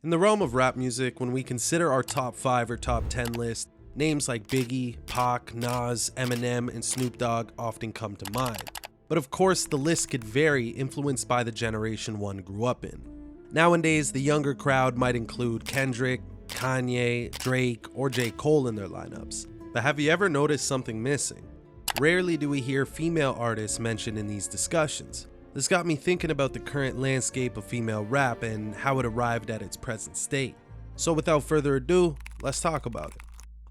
In the realm of rap music, when we consider our top 5 or top 10 list, names like Biggie, Pac, Nas, Eminem, and Snoop Dogg often come to mind. But of course, the list could vary, influenced by the generation one grew up in. Nowadays, the younger crowd might include Kendrick, Kanye, Drake, or J. Cole in their lineups. But have you ever noticed something missing? Rarely do we hear female artists mentioned in these discussions. This got me thinking about the current landscape of female rap and how it arrived at its present state. So without further ado, let's talk about it.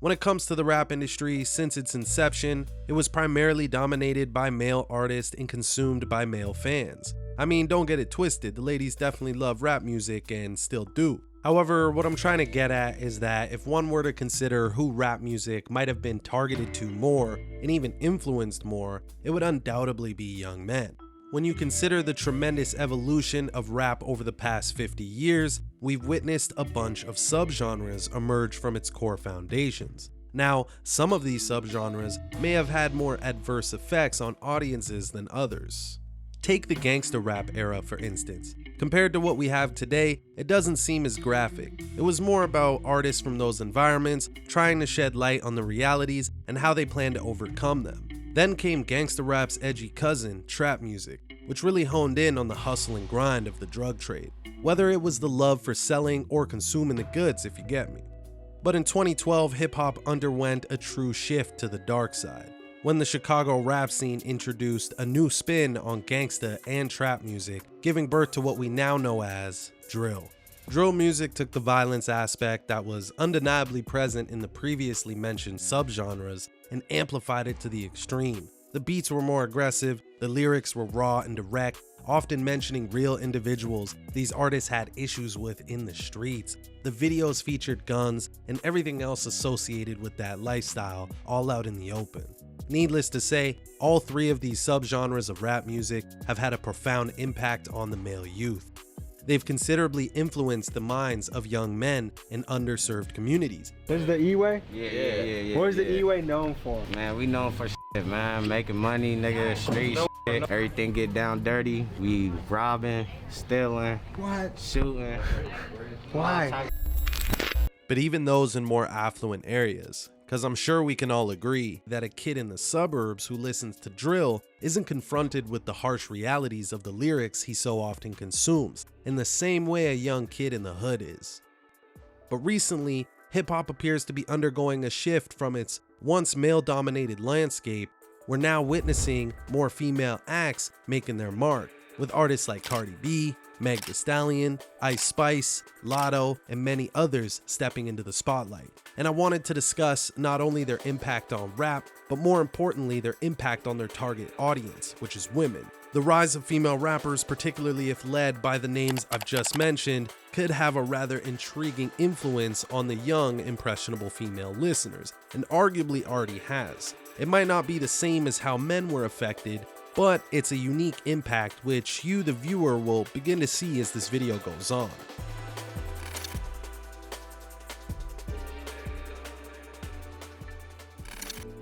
When it comes to the rap industry, since its inception, it was primarily dominated by male artists and consumed by male fans. I mean, don't get it twisted, the ladies definitely love rap music and still do. However, what I'm trying to get at is that if one were to consider who rap music might have been targeted to more and even influenced more, it would undoubtedly be young men. When you consider the tremendous evolution of rap over the past 50 years, we've witnessed a bunch of subgenres emerge from its core foundations. Now, some of these subgenres may have had more adverse effects on audiences than others. Take the gangsta rap era, for instance. Compared to what we have today, it doesn't seem as graphic. It was more about artists from those environments trying to shed light on the realities and how they plan to overcome them. Then came gangsta rap's edgy cousin, trap music, which really honed in on the hustle and grind of the drug trade, whether it was the love for selling or consuming the goods, if you get me. But in 2012, hip-hop underwent a true shift to the dark side, when the Chicago rap scene introduced a new spin on gangsta and trap music, giving birth to what we now know as drill. Drill music took the violence aspect that was undeniably present in the previously mentioned subgenres and amplified it to the extreme. The beats were more aggressive, the lyrics were raw and direct, often mentioning real individuals these artists had issues with in the streets. The videos featured guns and everything else associated with that lifestyle, all out in the open. Needless to say, all three of these subgenres of rap music have had a profound impact on the male youth. They've considerably influenced the minds of young men in underserved communities. This is the E-Way? Yeah. What is the E-Way known for? Man, we known for shit, man. Making money, nigga, street shit. Everything get down dirty. We robbing, stealing, shooting. Why? But even those in more affluent areas, because I'm sure we can all agree that a kid in the suburbs who listens to drill isn't confronted with the harsh realities of the lyrics he so often consumes, in the same way a young kid in the hood is. But recently, hip-hop appears to be undergoing a shift from its once male-dominated landscape. We're now witnessing more female acts making their mark, with artists like Cardi B, Meg Thee Stallion, Ice Spice, Lotto, and many others stepping into the spotlight. And I wanted to discuss not only their impact on rap, but more importantly their impact on their target audience, which is women. The rise of female rappers, particularly if led by the names I've just mentioned, could have a rather intriguing influence on the young, impressionable female listeners, and arguably already has. It might not be the same as how men were affected, but it's a unique impact which you, the viewer, will begin to see as this video goes on.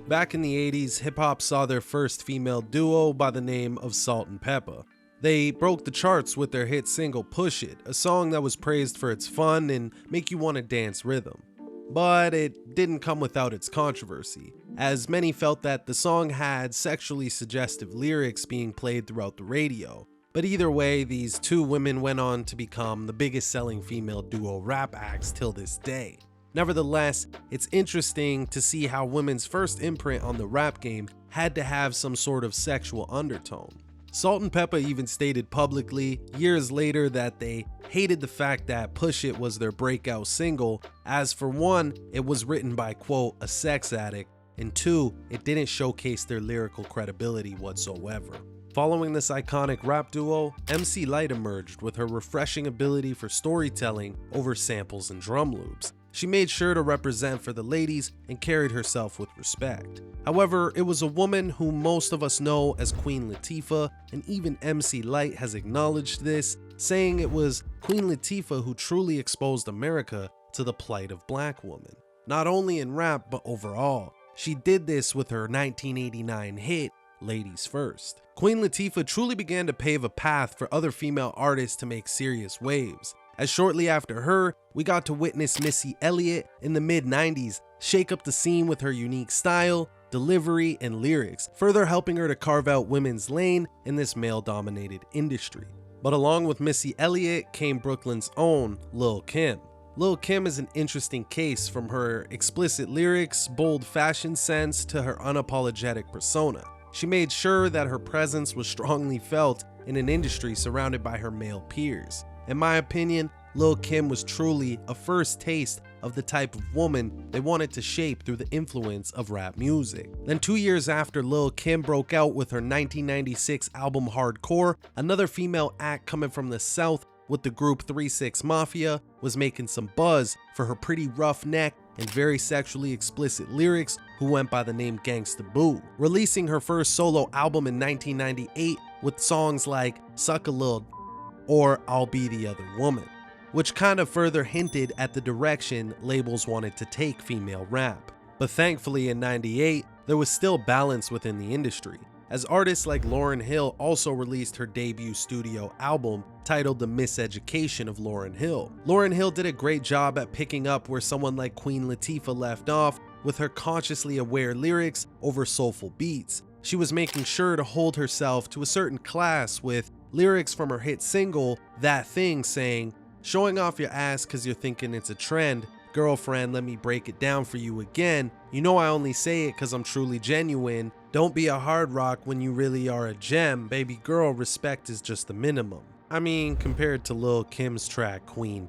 Back in the 80s, hip-hop saw their first female duo by the name of Salt and Peppa. They broke the charts with their hit single Push It, a song that was praised for its fun and make you want to dance rhythm. But it didn't come without its controversy, as many felt that the song had sexually suggestive lyrics being played throughout the radio. But either way, these two women went on to become the biggest selling female duo rap acts till this day. Nevertheless, it's interesting to see how women's first imprint on the rap game had to have some sort of sexual undertone. Salt and Peppa even stated publicly years later that they hated the fact that Push It was their breakout single, as for one, it was written by, quote, a sex addict, and two, it didn't showcase their lyrical credibility whatsoever. Following this iconic rap duo, MC Lyte emerged with her refreshing ability for storytelling over samples and drum loops. She made sure to represent for the ladies and carried herself with respect. However, it was a woman whom most of us know as Queen Latifah, and even MC Lyte has acknowledged this, saying it was Queen Latifah who truly exposed America to the plight of black women. Not only in rap, but overall. She did this with her 1989 hit, Ladies First. Queen Latifah truly began to pave a path for other female artists to make serious waves, as shortly after her, we got to witness Missy Elliott in the mid-90s shake up the scene with her unique style, delivery, and lyrics, further helping her to carve out women's lane in this male-dominated industry. But along with Missy Elliott came Brooklyn's own Lil' Kim. Lil' Kim is an interesting case, from her explicit lyrics, bold fashion sense, to her unapologetic persona. She made sure that her presence was strongly felt in an industry surrounded by her male peers. In my opinion, Lil' Kim was truly a first taste of the type of woman they wanted to shape through the influence of rap music. Then 2 years after Lil' Kim broke out with her 1996 album Hardcore, another female act coming from the South with the group 3 6 Mafia was making some buzz for her pretty roughneck and very sexually explicit lyrics, who went by the name Gangsta Boo, releasing her first solo album in 1998 with songs like Suck a Lil' or I'll Be the Other Woman, which kind of further hinted at the direction labels wanted to take female rap. But thankfully in '98, there was still balance within the industry, as artists like Lauryn Hill also released her debut studio album titled The Miseducation of Lauryn Hill. Lauryn Hill did a great job at picking up where someone like Queen Latifah left off with her consciously aware lyrics over soulful beats. She was making sure to hold herself to a certain class with lyrics from her hit single That Thing saying, "Showing off your ass cause you're thinking it's a trend. Girlfriend, let me break it down for you again. You know I only say it cause I'm truly genuine. Don't be a hard rock when you really are a gem. Baby girl, respect is just the minimum." I mean, compared to Lil' Kim's track Queen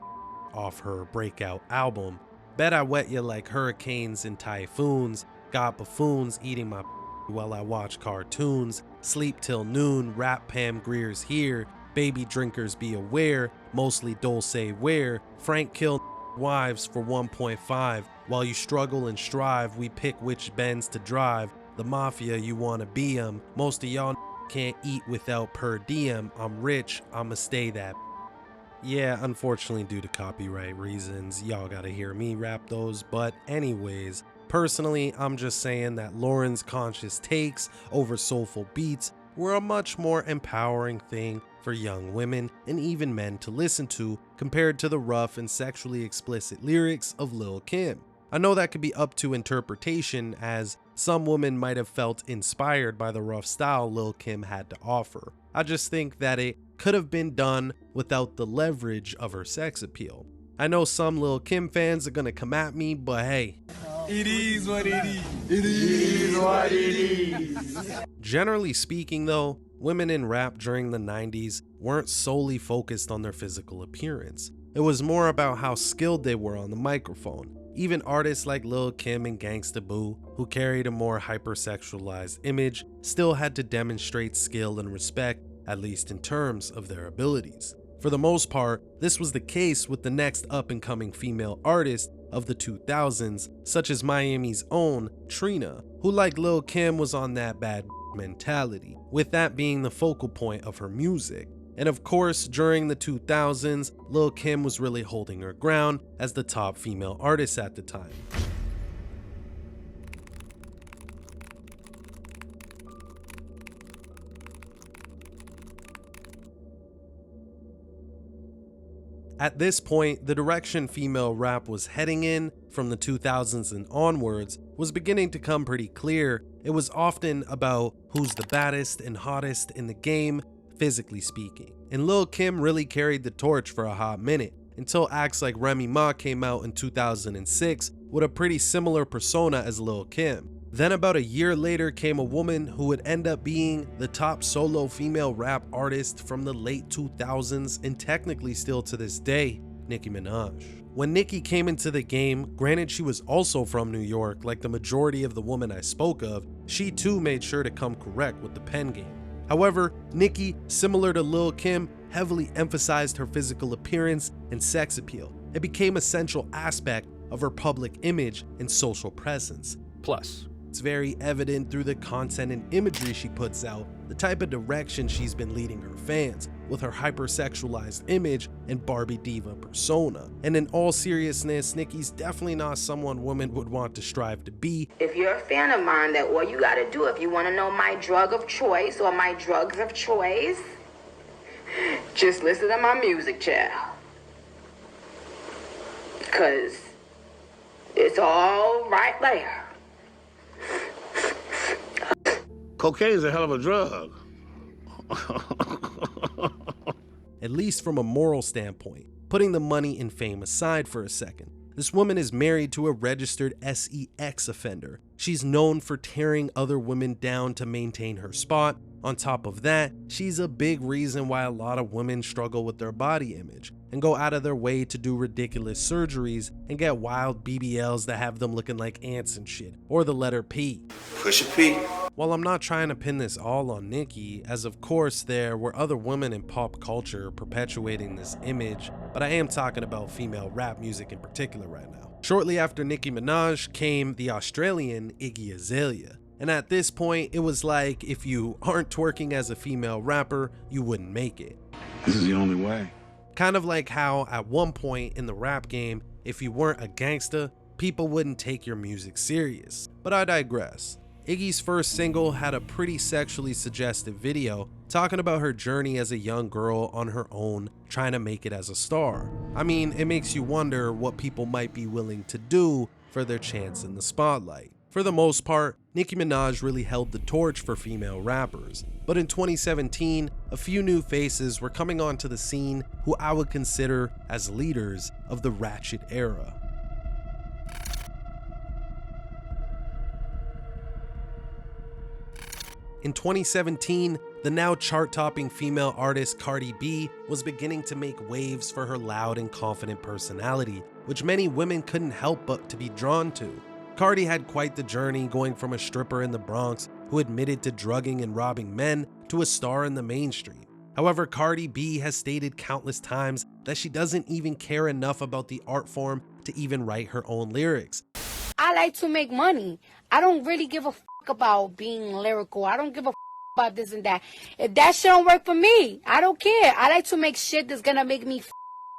off her breakout album, Bet I Wet You Like Hurricanes and Typhoons, Got Buffoons Eating My While I Watch Cartoons, Sleep Till Noon, Rap Pam Greer's Here, Baby Drinkers Be Aware, Mostly Dulce Wear, Frank Kill Wives for 1.5, While You Struggle and Strive, We Pick Which Benz to Drive, The Mafia You Wanna Be 'em, Most of y'all can't eat without per diem, I'm rich, I'ma stay that. Yeah, unfortunately due to copyright reasons, y'all gotta hear me rap those, but anyways, personally, I'm just saying that Lauryn's conscious takes over soulful beats were a much more empowering thing for young women and even men to listen to compared to the rough and sexually explicit lyrics of Lil' Kim. I know that could be up to interpretation, as some women might have felt inspired by the rough style Lil' Kim had to offer. I just think that it could have been done without the leverage of her sex appeal. I know some Lil' Kim fans are gonna come at me, but hey, It is what it is. It is what it is. Generally speaking though, women in rap during the 90s weren't solely focused on their physical appearance. It was more about how skilled they were on the microphone. Even artists like Lil' Kim and Gangsta Boo, who carried a more hypersexualized image, still had to demonstrate skill and respect, at least in terms of their abilities. For the most part, this was the case with the next up-and-coming female artist of the 2000s, such as Miami's own Trina, who like Lil' Kim was on that bad mentality, with that being the focal point of her music. And of course, during the 2000s, Lil' Kim was really holding her ground as the top female artist at the time. At this point, the direction female rap was heading in from the 2000s and onwards was beginning to come pretty clear. It was often about who's the baddest and hottest in the game, physically speaking. And Lil' Kim really carried the torch for a hot minute, until acts like Remy Ma came out in 2006 with a pretty similar persona as Lil' Kim. Then about a year later came a woman who would end up being the top solo female rap artist from the late 2000s and technically still to this day, Nicki Minaj. When Nicki came into the game, granted she was also from New York like the majority of the women I spoke of, she too made sure to come correct with the pen game. However, Nicki, similar to Lil' Kim, heavily emphasized her physical appearance and sex appeal. It became a central aspect of her public image and social presence. Plus, it's very evident through the content and imagery she puts out, the type of direction she's been leading her fans, with her hypersexualized image and Barbie diva persona. And in all seriousness, Nicki's definitely not someone women would want to strive to be. If you're a fan of mine, that all you gotta do, if you wanna know my drug of choice or my drugs of choice, just listen to my music, child. 'cause it's all right there. Cocaine is a hell of a drug. At least from a moral standpoint, putting the money and fame aside for a second. This woman is married to a registered sex offender. She's known for tearing other women down to maintain her spot. On top of that, she's a big reason why a lot of women struggle with their body image and go out of their way to do ridiculous surgeries and get wild BBLs that have them looking like ants and shit, or the letter P. Push a P. While I'm not trying to pin this all on Nicki, as of course there were other women in pop culture perpetuating this image, but I am talking about female rap music in particular right now. Shortly after Nicki Minaj came the Australian Iggy Azalea. And at this point, it was like if you aren't twerking as a female rapper, you wouldn't make it. This is the only way. Kind of like how at one point in the rap game, if you weren't a gangsta, people wouldn't take your music serious. But I digress. Iggy's first single had a pretty sexually suggestive video talking about her journey as a young girl on her own, trying to make it as a star. I mean, it makes you wonder what people might be willing to do for their chance in the spotlight. For the most part, Nicki Minaj really held the torch for female rappers, but in 2017, a few new faces were coming onto the scene who I would consider as leaders of the ratchet era. In 2017, the now chart-topping female artist Cardi B was beginning to make waves for her loud and confident personality, which many women couldn't help but to be drawn to. Cardi had quite the journey, going from a stripper in the Bronx who admitted to drugging and robbing men to a star in the mainstream. However, Cardi B has stated countless times that she doesn't even care enough about the art form to even write her own lyrics. I like to make money. I don't really give a fuck about being lyrical. I don't give a fuck about this and that. If that shit don't work for me, I don't care. I like to make shit that's gonna make me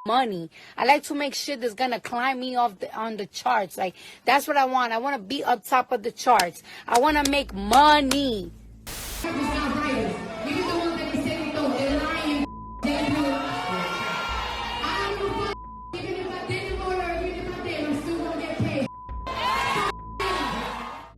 money. I like to make shit that's gonna climb me on the charts. Like, that's what I want. I want to be up top of the charts. I want to make money.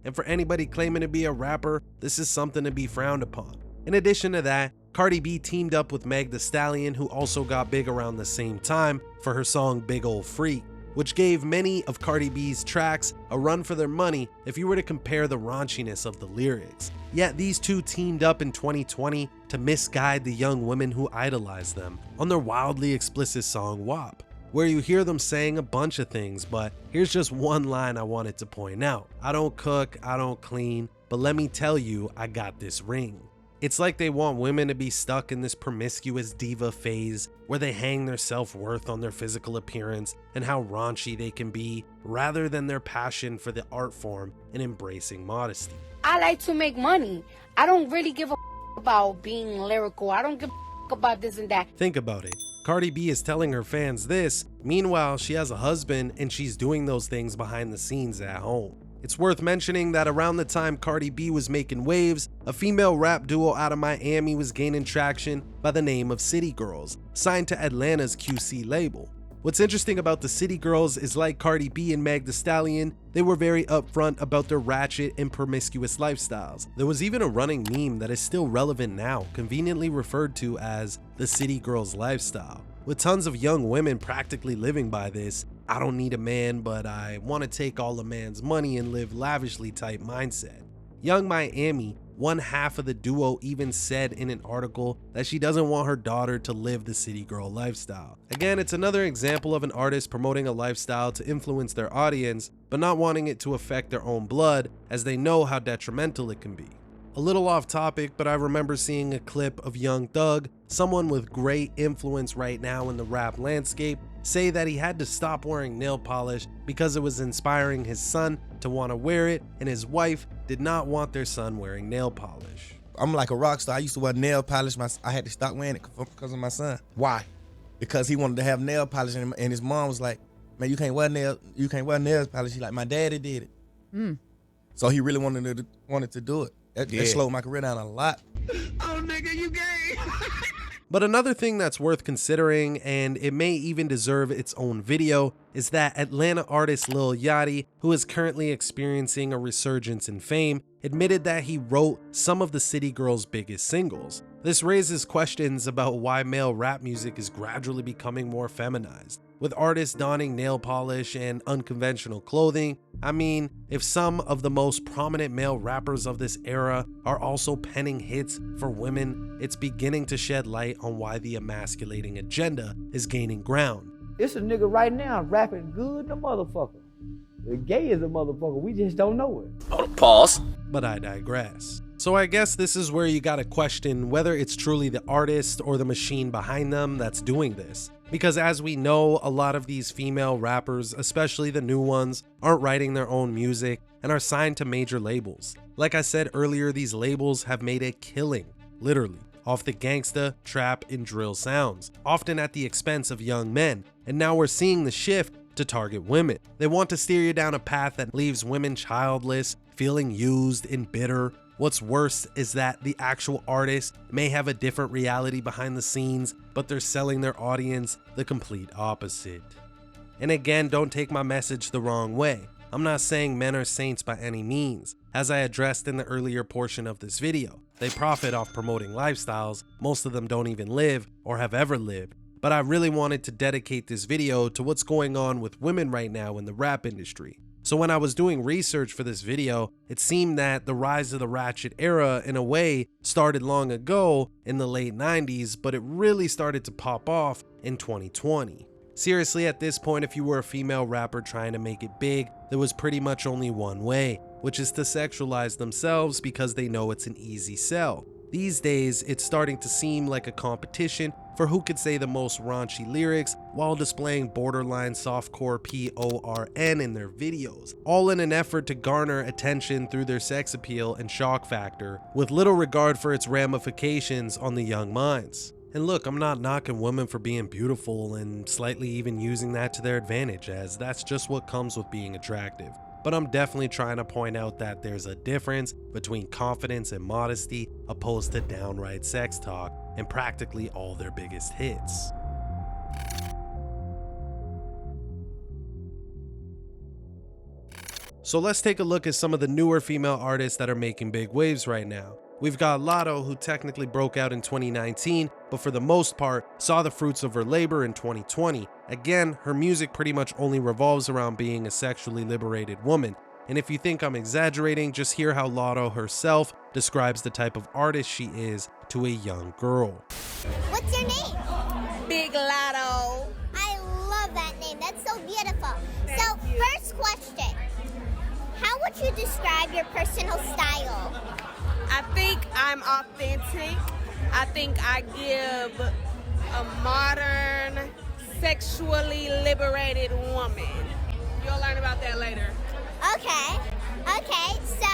And for anybody claiming to be a rapper, this is something to be frowned upon. In addition to that, Cardi B teamed up with Meg Thee Stallion, who also got big around the same time, for her song Big Ol' Freak, which gave many of Cardi B's tracks a run for their money if you were to compare the raunchiness of the lyrics. Yet these two teamed up in 2020 to misguide the young women who idolized them on their wildly explicit song WAP, where you hear them saying a bunch of things, but here's just one line I wanted to point out. I don't cook, I don't clean, but let me tell you, I got this ring. It's like they want women to be stuck in this promiscuous diva phase where they hang their self-worth on their physical appearance and how raunchy they can be, rather than their passion for the art form and embracing modesty. I like to make money. I don't really give a about being lyrical. I don't give a about this and that. Think about it. Cardi B is telling her fans this, meanwhile she has a husband and she's doing those things behind the scenes at home. It's worth mentioning that around the time Cardi B was making waves, a female rap duo out of Miami was gaining traction by the name of City Girls, signed to Atlanta's QC label. What's interesting about the City Girls is, like Cardi B and Meg Thee Stallion, they were very upfront about their ratchet and promiscuous lifestyles. There was even a running meme that is still relevant now, conveniently referred to as the City Girls lifestyle, with tons of young women practically living by this "I don't need a man, but I want to take all a man's money and live lavishly" type mindset. Young Miami, one half of the duo, even said in an article that she doesn't want her daughter to live the city girl lifestyle. Again, it's another example of an artist promoting a lifestyle to influence their audience, but not wanting it to affect their own blood, as they know how detrimental it can be. A little off topic, but I remember seeing a clip of Young Thug, someone with great influence right now in the rap landscape, say that he had to stop wearing nail polish because it was inspiring his son to want to wear it, and his wife did not want their son wearing nail polish. I'm like a rock star. I used to wear nail polish. I had to stop wearing it because of my son. Why? Because he wanted to have nail polish, and his mom was like, "Man, you can't wear nail polish." He's like, "My daddy did it." So he really wanted to do it. That slowed my career down a lot. Oh, nigga, you gay. But another thing that's worth considering, and it may even deserve its own video, is that Atlanta artist Lil Yachty, who is currently experiencing a resurgence in fame, admitted that he wrote some of the City Girls' biggest singles. This raises questions about why male rap music is gradually becoming more feminized, with artists donning nail polish and unconventional clothing. I mean, if some of the most prominent male rappers of this era are also penning hits for women, it's beginning to shed light on why the emasculating agenda is gaining ground. It's a nigga right now rapping good than a motherfucker. The gay is a motherfucker, we just don't know it. Pause. But I digress. So I guess this is where you gotta question whether it's truly the artist or the machine behind them that's doing this. Because as we know, a lot of these female rappers, especially the new ones, aren't writing their own music and are signed to major labels. Like I said earlier, these labels have made a killing, literally, off the gangsta, trap, and drill sounds, often at the expense of young men. And now we're seeing the shift to target women. They want to steer you down a path that leaves women childless, feeling used and bitter. What's worse is that the actual artist may have a different reality behind the scenes, but they're selling their audience the complete opposite. And again, don't take my message the wrong way. I'm not saying men are saints by any means. As I addressed in the earlier portion of this video, they profit off promoting lifestyles most of them don't even live or have ever lived. But I really wanted to dedicate this video to what's going on with women right now in the rap industry. So when I was doing research for this video, it seemed that the rise of the ratchet era in a way started long ago in the late 90s, but it really started to pop off in 2020. Seriously, at this point, if you were a female rapper trying to make it big, there was pretty much only one way, which is to sexualize themselves because they know it's an easy sell. These days, it's starting to seem like a competition for who could say the most raunchy lyrics while displaying borderline softcore PORN in their videos, all in an effort to garner attention through their sex appeal and shock factor, with little regard for its ramifications on the young minds. And look, I'm not knocking women for being beautiful and slightly even using that to their advantage, as that's just what comes with being attractive. But I'm definitely trying to point out that there's a difference between confidence and modesty opposed to downright sex talk and practically all their biggest hits. So let's take a look at some of the newer female artists that are making big waves right now. We've got Latto, who technically broke out in 2019, but for the most part saw the fruits of her labor in 2020. Again, her music pretty much only revolves around being a sexually liberated woman. And if you think I'm exaggerating, just hear how Latto herself describes the type of artist she is to a young girl. What's your name? Big Latto. I love that name. That's so beautiful. So, first question. How would you describe your personal style? I think I'm authentic. I think I give a modern, sexually liberated woman. You'll learn about that later. Okay, so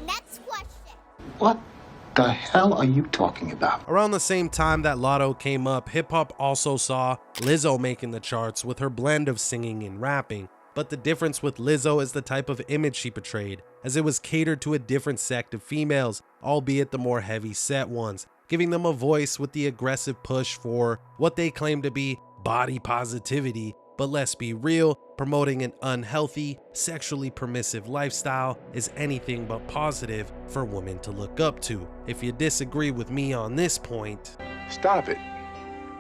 next question. What the hell are you talking about? Around the same time that Latto came up, hip-hop also saw Lizzo making the charts with her blend of singing and rapping. But the difference with Lizzo is the type of image she portrayed, as it was catered to a different sect of females, albeit the more heavy set ones, giving them a voice with the aggressive push for what they claim to be body positivity. But let's be real, promoting an unhealthy, sexually permissive lifestyle is anything but positive for women to look up to. If you disagree with me on this point, Stop it.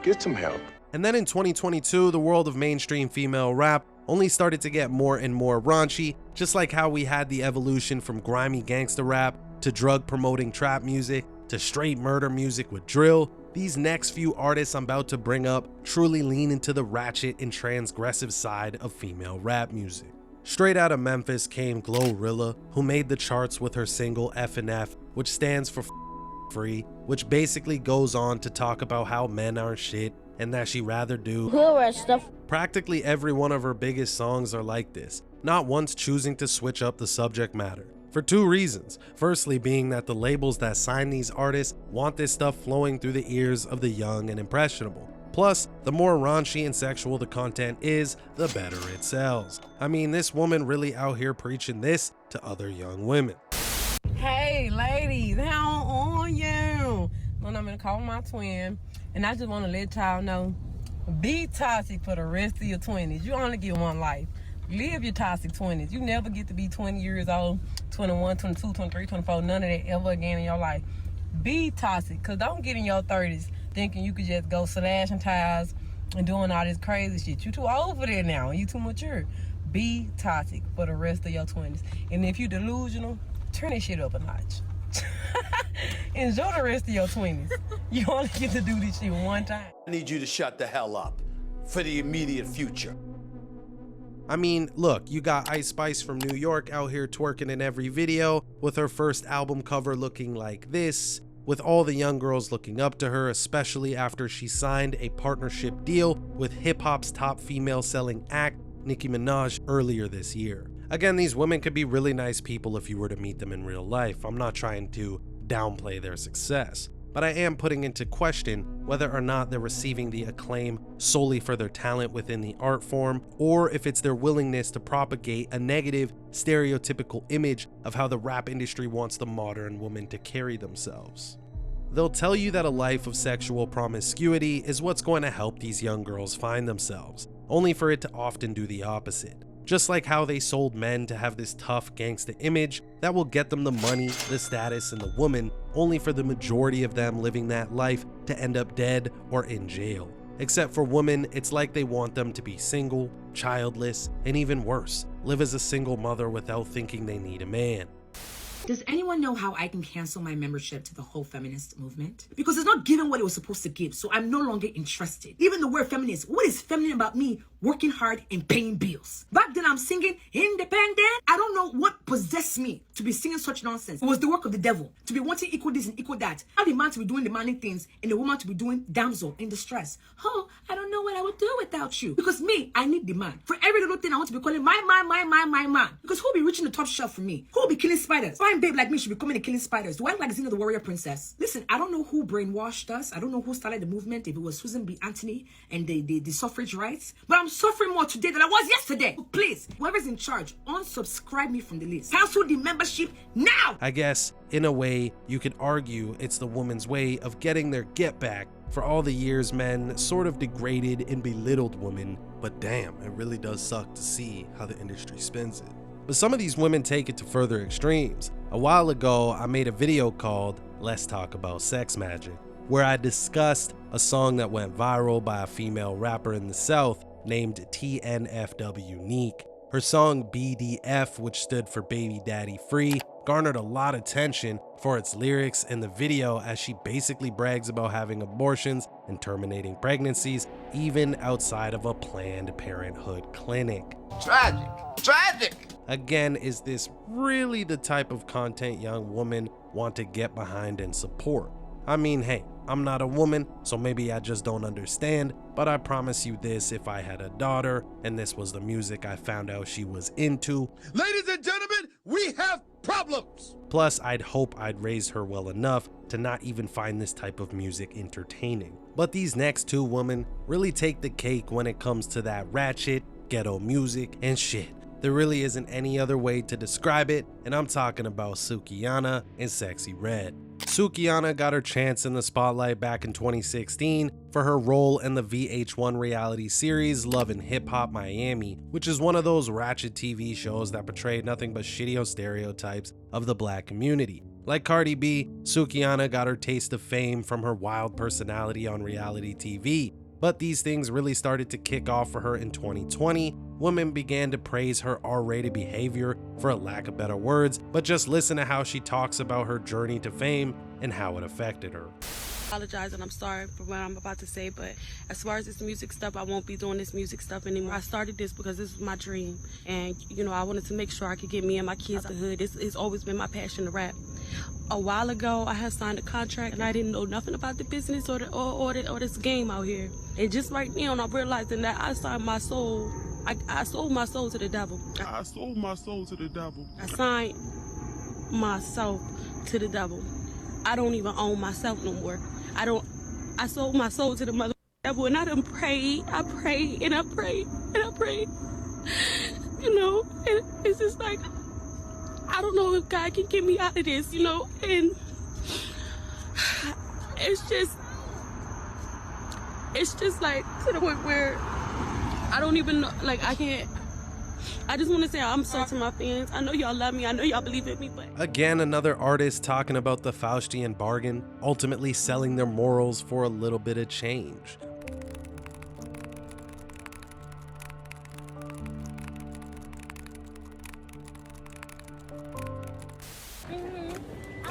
Get some help. And then in 2022, the world of mainstream female rap only started to get more and more raunchy, just like how we had the evolution from grimy gangsta rap to drug promoting trap music to straight murder music with drill. These next few artists I'm about to bring up truly lean into the ratchet and transgressive side of female rap music. Straight out of Memphis came Glorilla, who made the charts with her single F&F, which stands for free, which basically goes on to talk about how men aren't shit and that she rather do Hood stuff. Practically every one of her biggest songs are like this, not once choosing to switch up the subject matter. For two reasons. Firstly being that the labels that sign these artists want this stuff flowing through the ears of the young and impressionable. Plus, the more raunchy and sexual the content is, the better it sells. I mean, this woman really out here preaching this to other young women. Hey, ladies, how are you? Well, I'm gonna call my twin. And I just want to let y'all know, be toxic for the rest of your 20s. You only get one life. Live your toxic 20s. You never get to be 20 years old, 21, 22, 23, 24, none of that ever again in your life. Be toxic, because don't get in your 30s thinking you could just go slashing tires and doing all this crazy shit. You too old for that now. You too mature. Be toxic for the rest of your 20s. And if you delusional, turn that shit up a notch. Enjoy the rest of your 20s. You only get to do this shit one time. I need you to shut the hell up for the immediate future. I mean, look, you got Ice Spice from New York out here twerking in every video, with her first album cover looking like this, with all the young girls looking up to her, especially after she signed a partnership deal with hip-hop's top female selling act, Nicki Minaj, earlier this year. Again, these women could be really nice people if you were to meet them in real life. I'm not trying to downplay their success, but I am putting into question whether or not they're receiving the acclaim solely for their talent within the art form, or if it's their willingness to propagate a negative, stereotypical image of how the rap industry wants the modern woman to carry themselves. They'll tell you that a life of sexual promiscuity is what's going to help these young girls find themselves, only for it to often do the opposite. Just like how they sold men to have this tough gangsta image that will get them the money, the status, and the woman, only for the majority of them living that life to end up dead or in jail. Except for women, it's like they want them to be single, childless, and even worse, live as a single mother without thinking they need a man. Does anyone know how I can cancel my membership to the whole feminist movement? Because it's not giving what it was supposed to give, so I'm no longer interested. Even the word feminist, what is feminine about me working hard and paying bills? Back then I'm singing independent. I don't know what possessed me to be singing such nonsense. It was the work of the devil, to be wanting equal this and equal that. Now the man to be doing demanding things and the woman to be doing damsel in distress. Oh, I don't know what I would do without you. Because me, I need the man. For every little thing I want to be calling my man. Because who'll be reaching the top shelf for me? Who'll be killing spiders? Fine babe like me should be coming and killing spiders. Do I like Xena the Warrior Princess? Listen, I don't know who brainwashed us. I don't know who started the movement, if it was Susan B. Anthony and the suffrage rights. But I'm suffering more today than I was yesterday. So please, whoever's in charge, unsubscribe me from the list. Cancel the membership now! I guess, in a way, you could argue it's the woman's way of getting their get back for all the years men sort of degraded and belittled women. But damn, it really does suck to see how the industry spins it. But some of these women take it to further extremes. A while ago, I made a video called Let's Talk About Sex Magic, where I discussed a song that went viral by a female rapper in the South named TNFW Neek. Her song BDF, which stood for Baby Daddy Free, garnered a lot of attention for its lyrics in the video, as she basically brags about having abortions and terminating pregnancies, even outside of a Planned Parenthood clinic. Tragic! Tragic! Again, is this really the type of content young women want to get behind and support? I mean, hey, I'm not a woman, so maybe I just don't understand, but I promise you this, if I had a daughter and this was the music I found out she was into, Ladies and gentlemen, we have problems! Plus, I'd hope I'd raise her well enough to not even find this type of music entertaining. But these next two women really take the cake when it comes to that ratchet, ghetto music, and shit. There really isn't any other way to describe it, and I'm talking about Sukihana and Sexy Red. Sukihana got her chance in the spotlight back in 2016 for her role in the VH1 reality series Love and Hip Hop Miami, which is one of those ratchet TV shows that portray nothing but shitty stereotypes of the black community. Like Cardi B, Sukihana got her taste of fame from her wild personality on reality TV. But these things really started to kick off for her in 2020. Women began to praise her R-rated behavior, for a lack of better words, but just listen to how she talks about her journey to fame and how it affected her. I apologize and I'm sorry for what I'm about to say, but as far as this music stuff, I won't be doing this music stuff anymore. I started this because this was my dream, and you know, I wanted to make sure I could get me and my kids out the hood. It's always been my passion to rap. A while ago, I had signed a contract and I didn't know nothing about the business or this game out here. And just right now, I'm realizing that I signed my soul. I sold my soul to the devil. I sold my soul to the devil. I signed myself to the devil. I don't even own myself no more. I sold my soul to the mother devil, and I done prayed. I prayed and I prayed and I prayed. You know, and it's just like, I don't know if God can get me out of this, you know, and it's just, It's just like to the point where I don't even know, like I can't. I just want to say I'm sorry to my fans. I know y'all love me. I know y'all believe in me, but Again, another artist talking about the Faustian bargain, ultimately selling their morals for a little bit of change.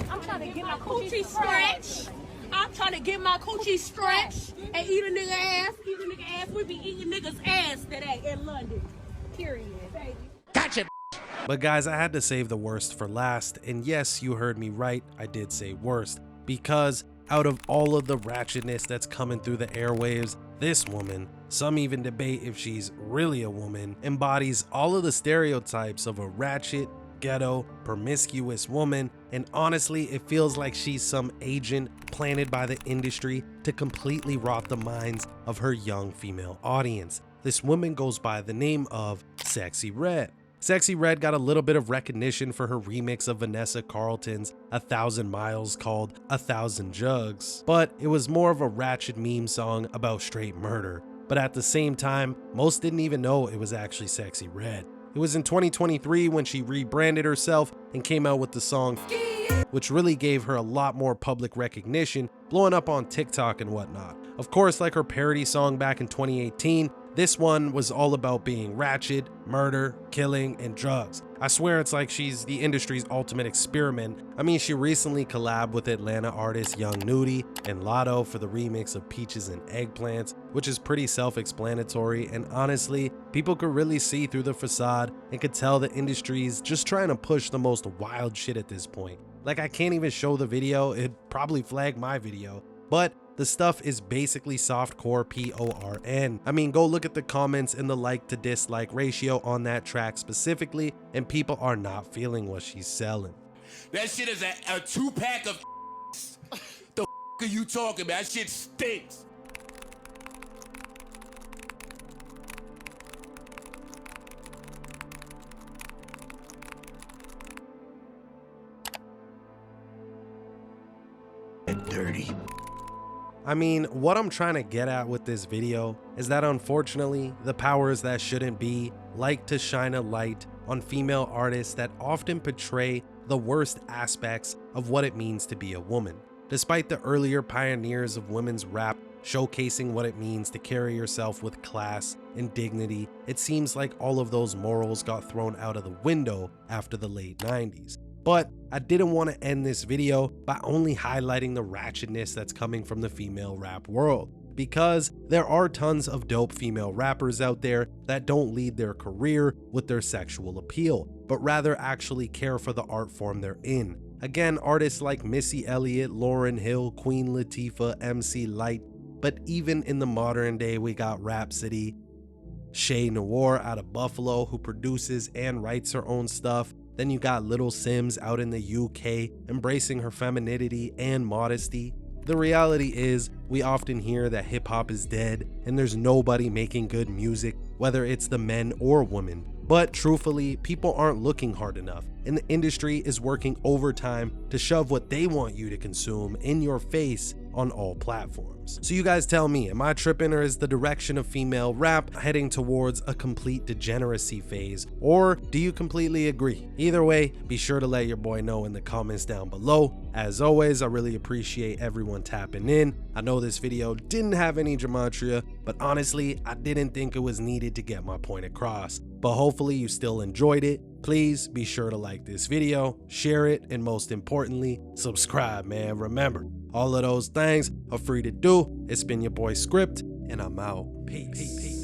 I'm trying to get my coochie stretched. I'm trying to get my coochie stretched and eat a nigga ass. Eat a nigga ass. We be eating niggas ass today in London. Period, baby. Gotcha. But guys, I had to save the worst for last, and yes, you heard me right, I did say worst, because out of all of the ratchetness that's coming through the airwaves, this woman, some even debate if she's really a woman, embodies all of the stereotypes of a ratchet, ghetto, promiscuous woman, and honestly, it feels like she's some agent planted by the industry to completely rot the minds of her young female audience. This woman goes by the name of Sexy Red. Sexy Red got a little bit of recognition for her remix of Vanessa Carlton's 1,000 Miles called 1,000 Jugs, but it was more of a ratchet meme song about straight murder. But at the same time, most didn't even know it was actually Sexy Red. It was in 2023 when she rebranded herself and came out with the song, which really gave her a lot more public recognition, blowing up on TikTok and whatnot. Of course, like her parody song back in 2018, this one was all about being ratchet, murder, killing, and drugs. I swear it's like she's the industry's ultimate experiment. I mean, she recently collabed with Atlanta artist Young Nudie and Lotto for the remix of Peaches and Eggplants, which is pretty self-explanatory, and honestly, people could really see through the facade and could tell the industry's just trying to push the most wild shit at this point. Like, I can't even show the video, it'd probably flag my video, but the stuff is basically softcore porn. I mean, go look at the comments and the like to dislike ratio on that track specifically, and people are not feeling what she's selling. That shit is a 2-pack of the are you talking about? That shit stinks. Dirty. I mean, what I'm trying to get at with this video is that unfortunately, the powers that shouldn't be like to shine a light on female artists that often portray the worst aspects of what it means to be a woman. Despite the earlier pioneers of women's rap showcasing what it means to carry yourself with class and dignity, it seems like all of those morals got thrown out of the window after the late 90s. But I didn't want to end this video by only highlighting the ratchetness that's coming from the female rap world, because there are tons of dope female rappers out there that don't lead their career with their sexual appeal, but rather actually care for the art form they're in. Again, artists like Missy Elliott, Lauryn Hill, Queen Latifah, MC Lyte, but even in the modern day, we got Rhapsody, Shay Noir out of Buffalo, who produces and writes her own stuff. Then you got Little Sims out in the UK, embracing her femininity and modesty. The reality is, we often hear that hip hop is dead and there's nobody making good music, whether it's the men or women. But truthfully, people aren't looking hard enough, and the industry is working overtime to shove what they want you to consume in your face on all platforms. So you guys tell me, am I tripping, or is the direction of female rap heading towards a complete degeneracy phase, or do you completely agree? Either way, be sure to let your boy know in the comments down below. As always, I really appreciate everyone tapping in. I know this video didn't have any gematria, but honestly, I didn't think it was needed to get my point across. But hopefully you still enjoyed it. Please be sure to like this video, share it, and most importantly, subscribe, man. Remember, all of those things are free to do. It's been your boy Script, and I'm out. Peace.